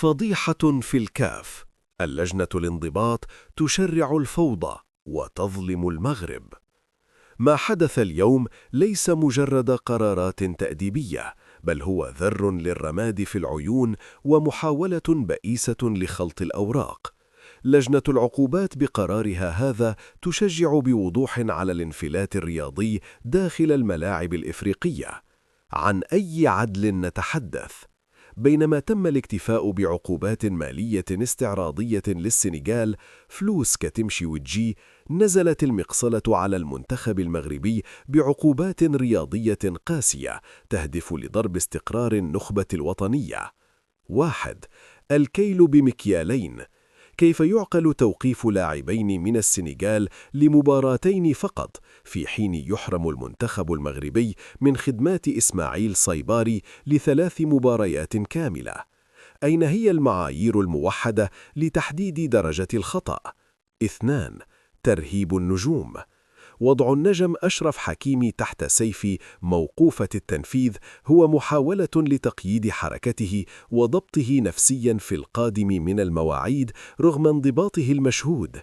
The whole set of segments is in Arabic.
فضيحة في الكاف. اللجنة الانضباط تشرع الفوضى وتظلم المغرب. ما حدث اليوم ليس مجرد قرارات تأديبية، بل هو ذر للرماد في العيون ومحاولة بئيسة لخلط الأوراق. لجنة العقوبات بقرارها هذا تشجع بوضوح على الانفلات الرياضي داخل الملاعب الإفريقية. عن أي عدل نتحدث؟ بينما تم الاكتفاء بعقوبات مالية استعراضية للسنغال، فلوس كتمشي وتجي، نزلت المقصلة على المنتخب المغربي بعقوبات رياضية قاسية تهدف لضرب استقرار النخبة الوطنية. 1. الكيل بمكيالين. كيف يعقل توقيف لاعبين من السنغال لمباراتين فقط، في حين يحرم المنتخب المغربي من خدمات إسماعيل صيباري ل3 مباريات كاملة؟ أين هي المعايير الموحدة لتحديد درجة الخطأ؟ 2. ترهيب النجوم. وضع النجم أشرف حكيمي تحت سيف موقوفة التنفيذ هو محاولة لتقييد حركته وضبطه نفسيا في القادم من المواعيد رغم انضباطه المشهود.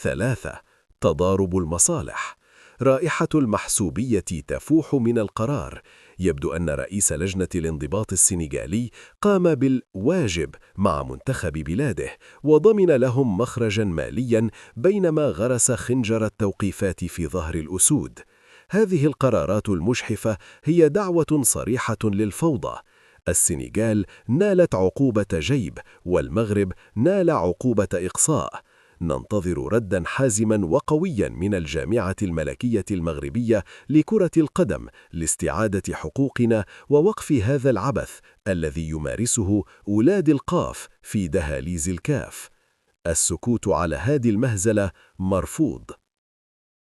3. تضارب المصالح. رائحة المحسوبية تفوح من القرار. يبدو أن رئيس لجنة الانضباط السنغالي قام بالواجب مع منتخب بلاده وضمن لهم مخرجا ماليا، بينما غرس خنجر التوقيفات في ظهر الأسود. هذه القرارات المجحفة هي دعوة صريحة للفوضى. السنغال نالت عقوبة جيب والمغرب نال عقوبة إقصاء. ننتظر رداً حازماً وقوياً من الجامعة الملكية المغربية لكرة القدم لاستعادة حقوقنا ووقف هذا العبث الذي يمارسه أولاد القاف في دهاليز الكاف. السكوت على هذه المهزلة مرفوض.